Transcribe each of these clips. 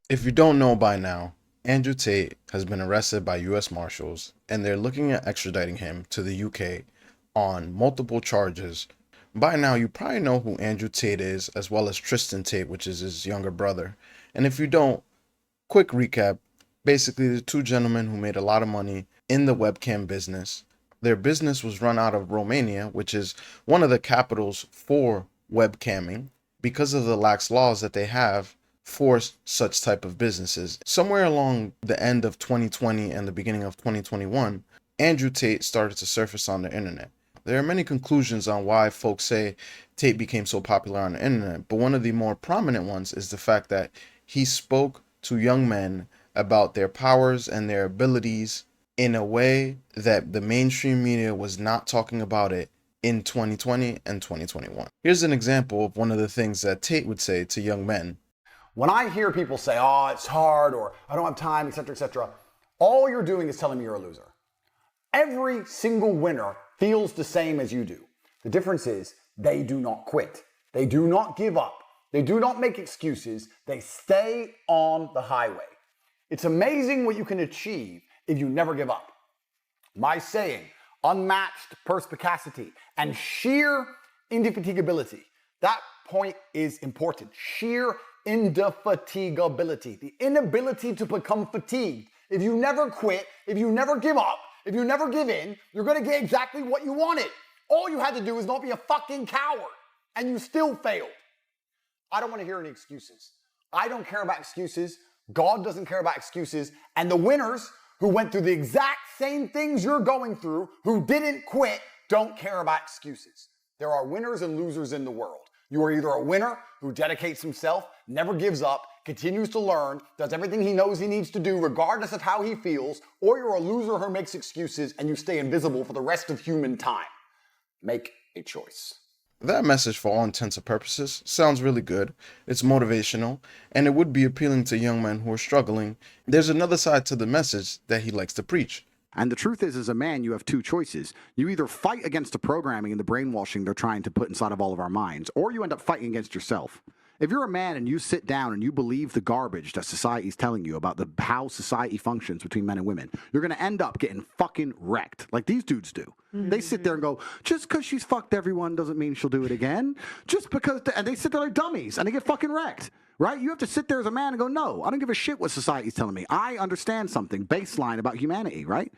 If you don't know by now, Andrew Tate has been arrested by US Marshals and they're looking at extraditing him to the UK on multiple charges. By now, you probably know who Andrew Tate is, as well as Tristan Tate, which is his younger brother. And if you don't, quick recap. Basically, the two gentlemen who made a lot of money in the webcam business. Their business was run out of Romania, which is one of the capitals for webcamming, because of the lax laws that they have for such type of businesses. Somewhere along the end of 2020 and the beginning of 2021, Andrew Tate started to surface on the internet. There are many conclusions on why folks say Tate became so popular on the internet, but one of the more prominent ones is the fact that he spoke to young men about their powers and their abilities in a way that the mainstream media was not talking about it in 2020 and 2021. Here's an example of one of the things that Tate would say to young men. When I hear people say, oh, it's hard, or I don't have time, etc., all you're doing is telling me you're a loser. Every single winner feels the same as you do. The difference is they do not quit. They do not give up. They do not make excuses. They stay on the highway. It's amazing what you can achieve if you never give up. My saying, unmatched perspicacity and sheer indefatigability. That point is important. Sheer indefatigability. The inability to become fatigued. If you never quit, if you never give up, if you never give in, you're going to get exactly what you wanted. All you had to do is not be a fucking coward, and you still failed. I don't want to hear any excuses. I don't care about excuses. God doesn't care about excuses. And the winners who went through the exact same things you're going through, who didn't quit, don't care about excuses. There are winners and losers in the world. You are either a winner who dedicates himself, never gives up, continues to learn, does everything he knows he needs to do regardless of how he feels, or you're a loser who makes excuses and you stay invisible for the rest of human time. Make a choice. That message, for all intents and purposes, sounds really good. It's motivational, and it would be appealing to young men who are struggling. There's another side to the message that he likes to preach. And the truth is, as a man, you have two choices. You either fight against the programming and the brainwashing they're trying to put inside of all of our minds, or you end up fighting against yourself. If you're a man and you sit down and you believe the garbage that society's telling you about how society functions between men and women, you're going to end up getting fucking wrecked, like these dudes do. Mm-hmm. They sit there and go, just because she's fucked everyone doesn't mean she'll do it again. Just because, and they sit there like dummies and they get fucking wrecked. Right? You have to sit there as a man and go, no, I don't give a shit what society's telling me. I understand something, baseline about humanity, right?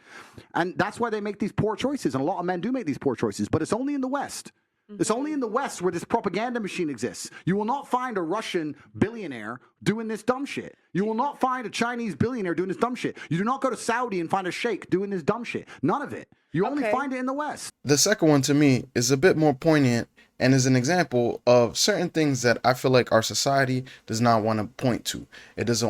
And that's why they make these poor choices. And a lot of men do make these poor choices, but it's only in the West. It's only in the West where this propaganda machine exists. You will not find a Russian billionaire doing this dumb shit. You will not find a Chinese billionaire doing this dumb shit. You do not go to Saudi and find a sheikh doing this dumb shit. None of it. You only find it in the West. The second one, to me, is a bit more poignant and is an example of certain things that I feel like our society does not want to point to. It does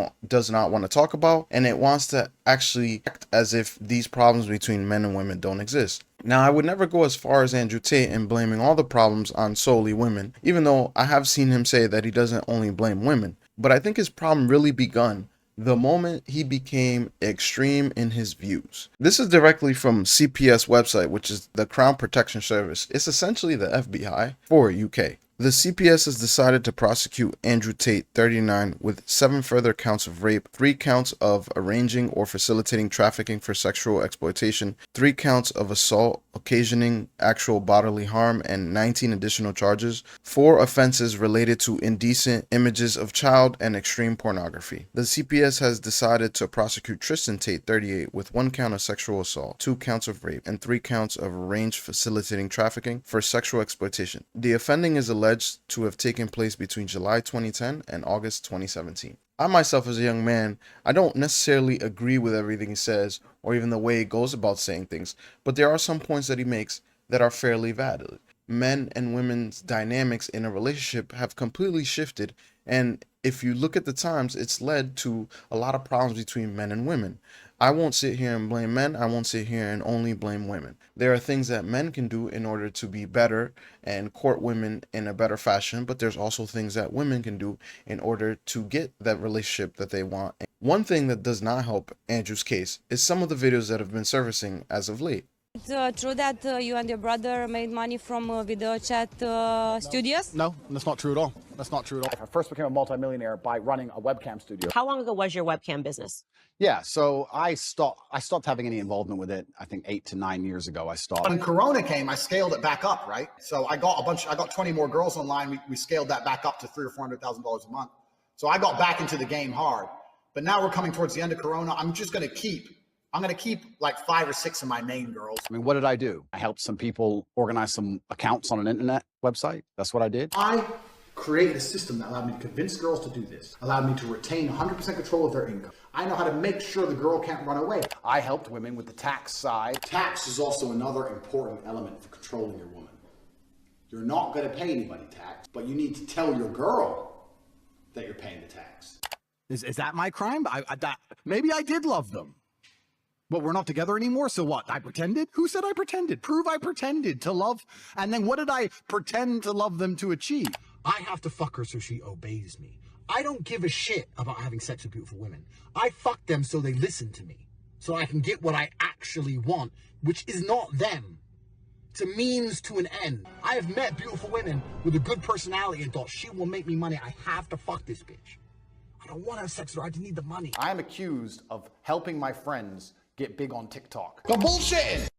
not want to talk about, and it wants to actually act as if these problems between men and women don't exist. Now, I would never go as far as Andrew Tate in blaming all the problems on solely women, even though I have seen him say that he doesn't only blame women. But I think his problem really begun the moment he became extreme in his views. This is directly from CPS website, which is the Crown Protection Service. It's essentially the FBI for UK. The CPS has decided to prosecute Andrew Tate, 39, with 7 further counts of rape, 3 counts of arranging or facilitating trafficking for sexual exploitation, 3 counts of assault occasioning actual bodily harm, and 19 additional charges, 4 offenses related to indecent images of child and extreme pornography. The CPS has decided to prosecute Tristan Tate, 38, with 1 count of sexual assault, 2 counts of rape, and 3 counts of arranged facilitating trafficking for sexual exploitation. The offending is alleged to have taken place between July 2010 and August 2017. I myself, as a young man, I don't necessarily agree with everything he says or even the way he goes about saying things, but there are some points that he makes that are fairly valid. Men and women's dynamics in a relationship have completely shifted, and if you look at the times, it's led to a lot of problems between men and women. I won't sit here and blame men. I won't sit here and only blame women. There are things that men can do in order to be better and court women in a better fashion, but there's also things that women can do in order to get that relationship that they want. One thing that does not help Andrew's case is some of the videos that have been surfacing as of late. It's true that you and your brother made money from video chat studios? No, that's not true at all. That's not true at all. I first became a multimillionaire by running a webcam studio. How long ago was your webcam business? Yeah, so I stopped having any involvement with it. I think 8 to 9 years ago I stopped. When Corona came, I scaled it back up, right? So I got 20 more girls online. We scaled that back up to $300,000 or $400,000 a month. So I got back into the game hard. But now we're coming towards the end of Corona. I'm going to keep like 5 or 6 of my main girls. I mean, what did I do? I helped some people organize some accounts on an internet website. That's what I did. I created a system that allowed me to convince girls to do this, allowed me to retain 100% control of their income. I know how to make sure the girl can't run away. I helped women with the tax side. Tax is also another important element for controlling your woman. You're not going to pay anybody tax, but you need to tell your girl that you're paying the tax. Is that my crime? Maybe I did love them. But we're not together anymore, so what? I pretended? Who said I pretended? Prove I pretended to love. And then what did I pretend to love them to achieve? I have to fuck her so she obeys me. I don't give a shit about having sex with beautiful women. I fuck them so they listen to me, so I can get what I actually want, which is not them. It's a means to an end. I have met beautiful women with a good personality and thought, she will make me money. I have to fuck this bitch. I don't want to have sex with her. I just need the money. I am accused of helping my friends get big on TikTok. The bullshit!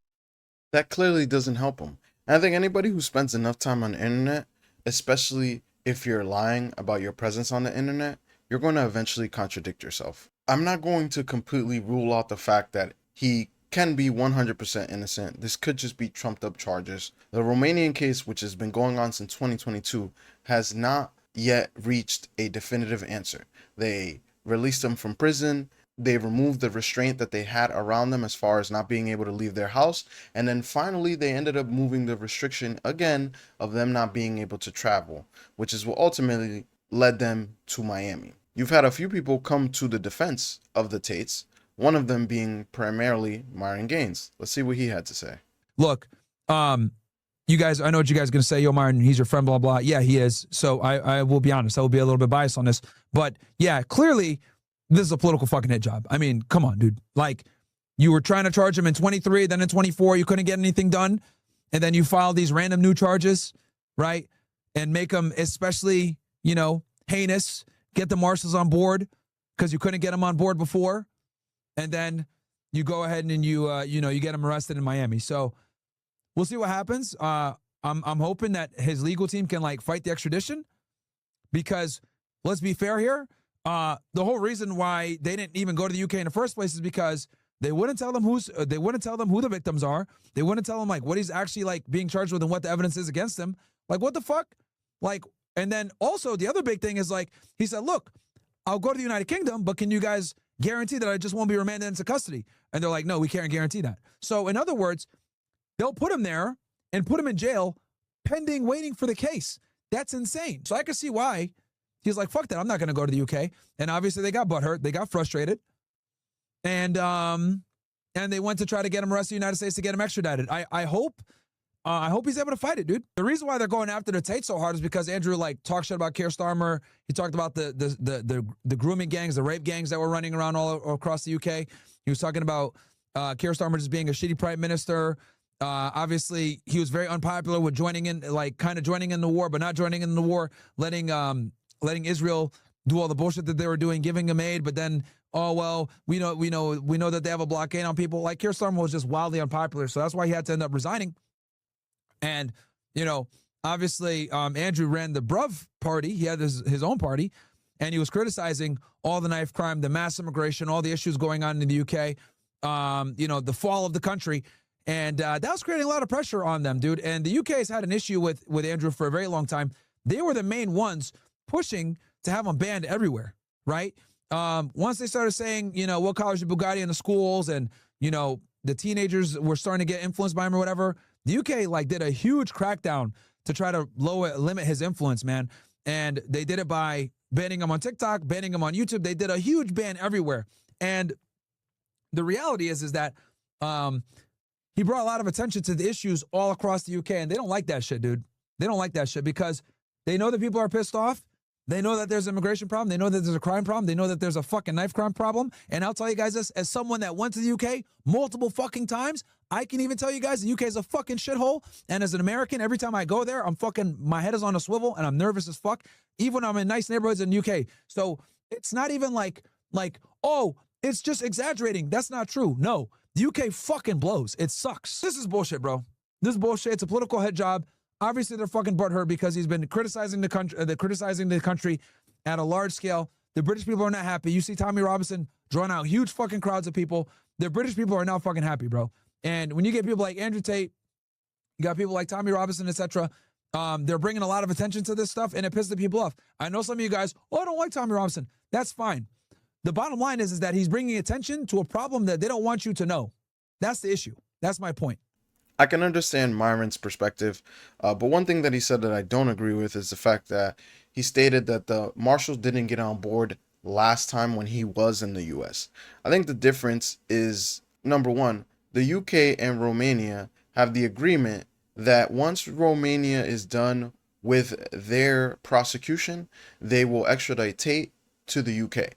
That clearly doesn't help them. And I think anybody who spends enough time on the internet, especially if you're lying about your presence on the internet, you're going to eventually contradict yourself. I'm not going to completely rule out the fact that he can be 100% innocent. This could just be trumped up charges. The Romanian case, which has been going on since 2022, has not yet reached a definitive answer. They released him from prison. They removed the restraint that they had around them as far as not being able to leave their house. And then finally, they ended up moving the restriction again of them not being able to travel, which is what ultimately led them to Miami. You've had a few people come to the defense of the Tates, one of them being primarily Myron Gaines. Let's see what he had to say. Look, you guys, I know what you guys are going to say. Yo, Myron, he's your friend, blah, blah. Yeah, he is. So I will be honest. I will be a little bit biased on this. But yeah, clearly, this is a political fucking hit job. I mean, come on, dude. Like, you were trying to charge him in 23, then in 24, you couldn't get anything done. And then you file these random new charges, right? And make them especially, heinous. Get the Marshals on board because you couldn't get them on board before. And then you go ahead and you get him arrested in Miami. So we'll see what happens. I'm hoping that his legal team can fight the extradition, because let's be fair here. The whole reason why they didn't even go to the UK in the first place is because they wouldn't tell them who the victims are. They wouldn't tell them what he's actually being charged with and what the evidence is against him. What the fuck? And then also the other big thing is he said, look, I'll go to the United Kingdom, but can you guys guarantee that I just won't be remanded into custody? And they're like, no, we can't guarantee that. So in other words, they'll put him there and put him in jail pending waiting for the case. That's insane. So I can see why he's like, fuck that, I'm not going to go to the UK. And obviously they got butthurt. They got frustrated. And they went to try to get him arrested in the United States to get him extradited. I hope he's able to fight it, dude. The reason why they're going after the Tate so hard is because Andrew talked shit about Keir Starmer. He talked about the grooming gangs, the rape gangs that were running around all across the UK. He was talking about Keir Starmer just being a shitty prime minister. Obviously, he was very unpopular with joining in, kind of joining in the war, but not joining in the war, letting Israel do all the bullshit that they were doing, giving them aid, but then, oh, well, we know that they have a blockade on people. Keir Starmer was just wildly unpopular, so that's why he had to end up resigning. And, obviously, Andrew ran the Bruv party. He had his own party, and he was criticizing all the knife crime, the mass immigration, all the issues going on in the UK, the fall of the country. And that was creating a lot of pressure on them, dude. And the UK has had an issue with Andrew for a very long time. They were the main ones pushing to have him banned everywhere, right? Once they started saying, what color is your Bugatti in the schools, and, the teenagers were starting to get influenced by him or whatever, the UK did a huge crackdown to try to limit his influence, man. And they did it by banning him on TikTok, banning him on YouTube. They did a huge ban everywhere. And the reality is that he brought a lot of attention to the issues all across the UK, and they don't like that shit, dude. They don't like that shit because they know that people are pissed off, They know that there's an immigration problem. They know that there's a crime problem. They know that there's a fucking knife crime problem. And I'll tell you guys this, as someone that went to the UK multiple fucking times, I can even tell you guys the UK is a fucking shithole. And as an American, every time I go there, my head is on a swivel and I'm nervous as fuck, even when I'm in nice neighborhoods in the UK. So it's not even like, oh, it's just exaggerating. That's not true. No, the UK fucking blows. It sucks. This is bullshit, bro. This is bullshit. It's a political head job. Obviously, they're fucking butthurt because he's been criticizing the country at a large scale. The British people are not happy. You see Tommy Robinson drawing out huge fucking crowds of people. The British people are not fucking happy, bro. And when you get people like Andrew Tate, you got people like Tommy Robinson, etc. They're bringing a lot of attention to this stuff, and it pisses the people off. I know some of you guys, I don't like Tommy Robinson. That's fine. The bottom line is that he's bringing attention to a problem that they don't want you to know. That's the issue. That's my point. I can understand Myron's perspective, but one thing that he said that I don't agree with is the fact that he stated that the Marshals didn't get on board last time when he was in the US. I think the difference is, number one, the UK and Romania have the agreement that once Romania is done with their prosecution, they will extradite Tate to the UK.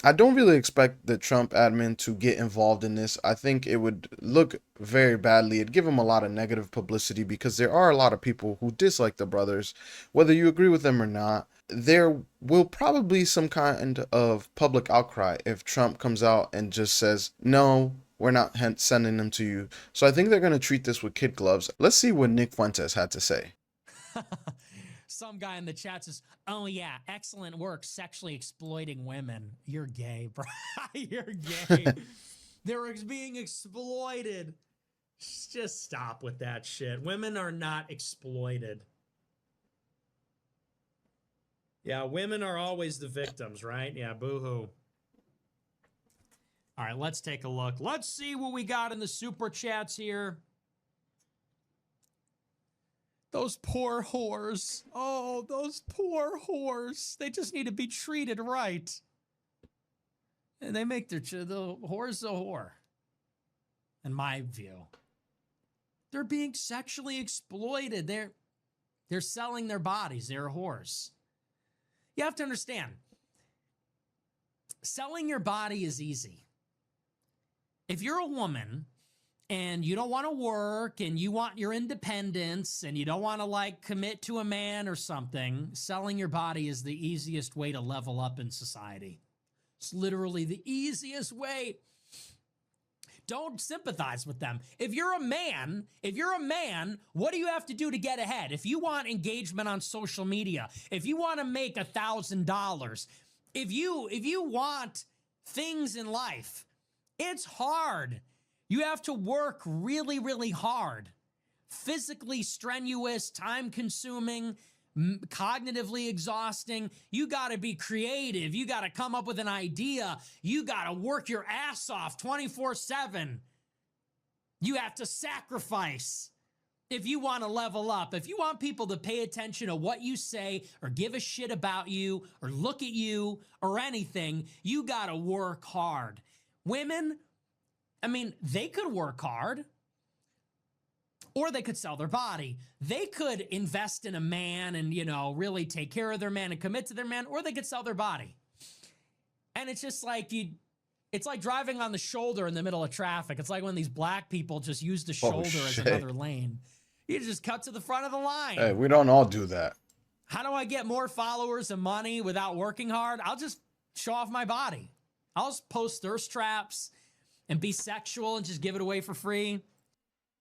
I don't really expect the Trump admin to get involved in this. I think it would look very badly. It'd give him a lot of negative publicity because there are a lot of people who dislike the brothers. Whether you agree with them or not, there will probably be some kind of public outcry if Trump comes out and just says, no, we're not sending them to you. So I think they're going to treat this with kid gloves. Let's see what Nick Fuentes had to say. Some guy in the chat says, oh yeah, excellent work sexually exploiting women. You're gay, bro. You're gay. They're being exploited. Just stop with that shit. Women are not exploited. Yeah, women are always the victims, right? Yeah, boo-hoo. All right, let's take a look. Let's see what we got in the super chats here. Those poor whores. Oh, those poor whores. They just need to be treated right. And they make the whore's a whore. In my view. They're being sexually exploited. They're selling their bodies. They're whores. You have to understand. Selling your body is easy. If you're a woman and you don't want to work and you want your independence and you don't want to like commit to a man or something, selling your body is the easiest way to level up in society. It's literally the easiest way. Don't sympathize with them. If you're a man, what do you have to do to get ahead? If you want engagement on social media, if you want to make $1,000, if you want things in life, it's hard. You have to work really, really hard. Physically strenuous, time-consuming, cognitively exhausting. You got to be creative. You got to come up with an idea. You got to work your ass off 24/7. You have to sacrifice if you want to level up. If you want people to pay attention to what you say or give a shit about you or look at you or anything, you got to work hard. Women, I mean, they could work hard or they could sell their body. They could invest in a man and, really take care of their man and commit to their man, or they could sell their body. And it's just like it's like driving on the shoulder in the middle of traffic. It's like when these black people just use the shoulder as another lane. You just cut to the front of the line. Hey, we don't all do that. How do I get more followers and money without working hard? I'll just show off my body. I'll just post thirst traps and be sexual and just give it away for free.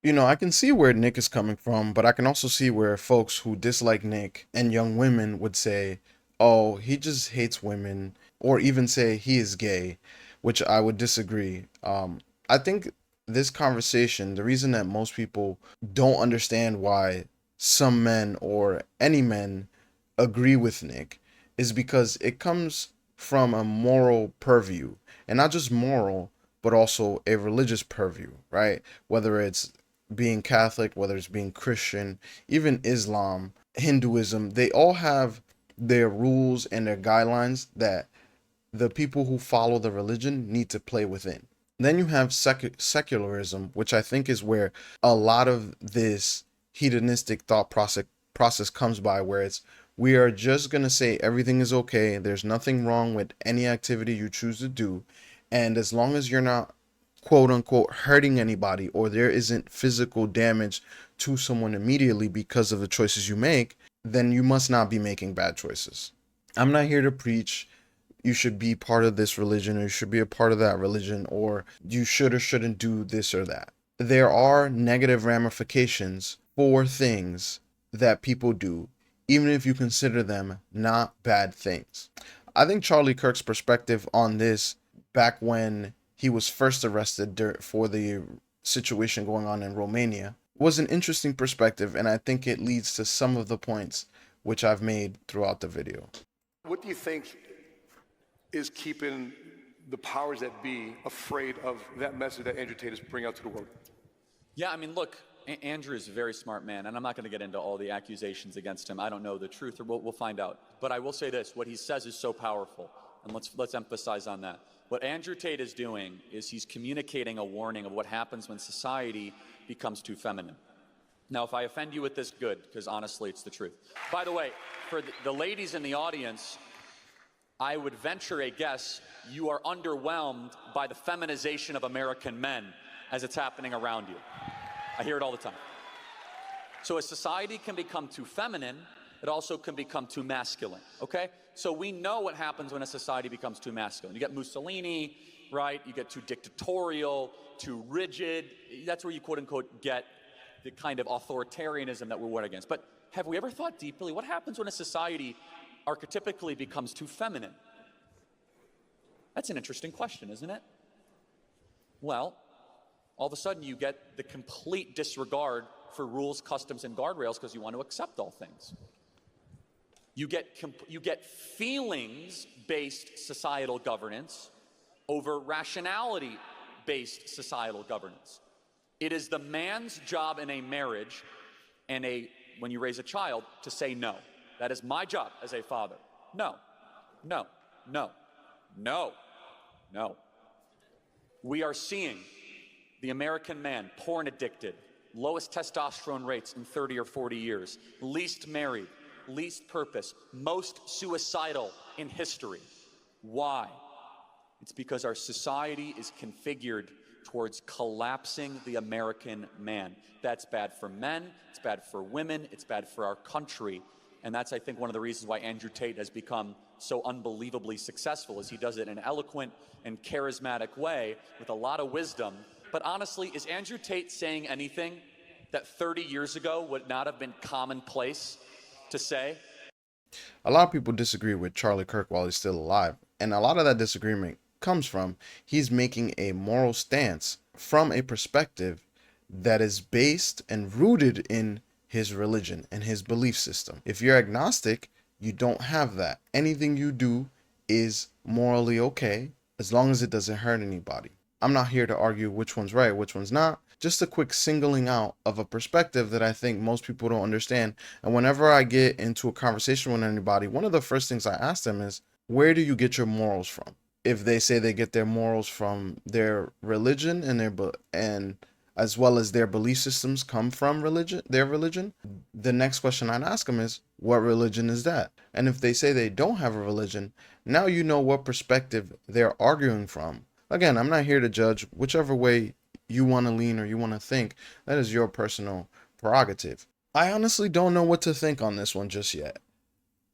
I can see where Nick is coming from, but I can also see where folks who dislike Nick and young women would say, oh, he just hates women, or even say he is gay, which I would disagree. I think this conversation, the reason that most people don't understand why some men or any men agree with Nick is because it comes from a moral purview, and not just moral, but also a religious purview, right? Whether it's being Catholic, whether it's being Christian, even Islam, Hinduism, they all have their rules and their guidelines that the people who follow the religion need to play within. Then you have secularism, which I think is where a lot of this hedonistic thought process comes by, where it's We are just going to say everything is okay. There's nothing wrong with any activity you choose to do. And as long as you're not, quote unquote, hurting anybody, or there isn't physical damage to someone immediately because of the choices you make, then you must not be making bad choices. I'm not here to preach you should be part of this religion, or you should be a part of that religion, or you should or shouldn't do this or that. There are negative ramifications for things that people do, even if you consider them not bad things. I think Charlie Kirk's perspective on this back when he was first arrested for the situation going on in Romania was an interesting perspective, and I think it leads to some of the points which I've made throughout the video. What do you think is keeping the powers that be afraid of that message that Andrew Tate is bringing out to the world? Yeah, I mean, look, Andrew is a very smart man, and I'm not going to get into all the accusations against him. I don't know the truth, or we'll find out. But I will say this, what he says is so powerful, and let's emphasize on that. What Andrew Tate is doing is he's communicating a warning of what happens when society becomes too feminine. Now, if I offend you with this, good, because honestly, it's the truth. By the way, for the ladies in the audience, I would venture a guess you are underwhelmed by the feminization of American men as it's happening around you. I hear it all the time. So as society can become too feminine, it also can become too masculine, okay? So we know what happens when a society becomes too masculine. You get Mussolini, right? You get too dictatorial, too rigid. That's where you quote unquote get the kind of authoritarianism that we're warned against. But have we ever thought deeply, what happens when a society archetypically becomes too feminine? That's an interesting question, isn't it? Well, all of a sudden you get the complete disregard for rules, customs, and guardrails because you want to accept all things. You get feelings-based societal governance over rationality-based societal governance. It is the man's job in a marriage and when you raise a child to say no. That is my job as a father. No, no, no, no, no. We are seeing the American man, porn addicted, lowest testosterone rates in 30 or 40 years, least married, least purpose, most suicidal in history. Why? It's because our society is configured towards collapsing the American man. That's bad for men, it's bad for women, it's bad for our country. And that's, I think, one of the reasons why Andrew Tate has become so unbelievably successful, is he does it in an eloquent and charismatic way with a lot of wisdom. But honestly, is Andrew Tate saying anything that 30 years ago would not have been commonplace to say? A lot of people disagree with Charlie Kirk while he's still alive, and a lot of that disagreement comes from he's making a moral stance from a perspective that is based and rooted in his religion and his belief system. If you're agnostic, you don't have that. Anything you do is morally okay as long as it doesn't hurt anybody. I'm not here to argue which one's right, which one's not. Just a quick singling out of a perspective that I think most people don't understand. And whenever I get into a conversation with anybody, one of the first things I ask them is, where do you get your morals from? If they say they get their morals from their religion and as well as their belief systems come from their religion, the next question I'd ask them is, what religion is that? And if they say they don't have a religion, now you know what perspective they're arguing from. Again, I'm not here to judge. Whichever way you want to lean or you want to think, that is your personal prerogative. I honestly don't know what to think on this one just yet.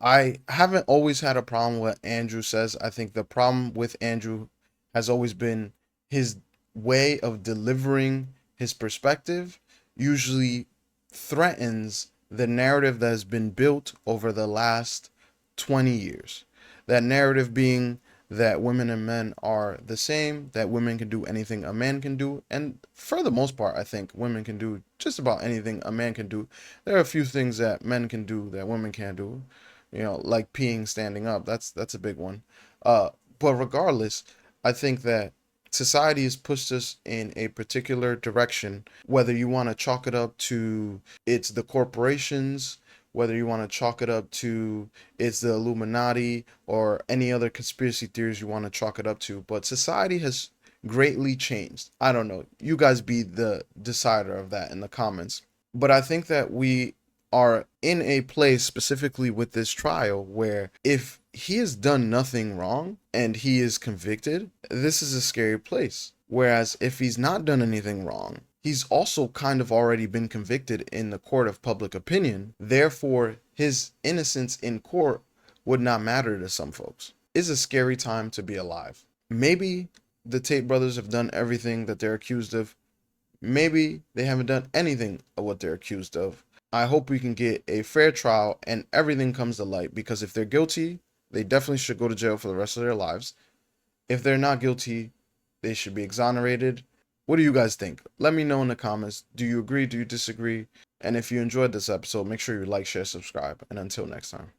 I haven't always had a problem with what Andrew says. I think the problem with Andrew has always been his way of delivering his perspective usually threatens the narrative that has been built over the last 20 years. That narrative being that women and men are the same, that women can do anything a man can do, and for the most part, I think women can do just about anything a man can do. There are a few things that men can do that women can't do, like peeing standing up. That's a big one. But regardless, I think that society has pushed us in a particular direction, whether you want to chalk it up to it's the corporations, whether you want to chalk it up to it's the Illuminati or any other conspiracy theories you want to chalk it up to. But society has greatly changed. I don't know. You guys be the decider of that in the comments. But I think that we are in a place specifically with this trial where if he has done nothing wrong and he is convicted, this is a scary place. Whereas if he's not done anything wrong, he's also kind of already been convicted in the court of public opinion. Therefore, his innocence in court would not matter to some folks. It's a scary time to be alive. Maybe the Tate brothers have done everything that they're accused of. Maybe they haven't done anything of what they're accused of. I hope we can get a fair trial and everything comes to light, because if they're guilty, they definitely should go to jail for the rest of their lives. If they're not guilty, they should be exonerated. What do you guys think? Let me know in the comments. Do you agree? Do you disagree? And if you enjoyed this episode, make sure you like, share, subscribe. And until next time.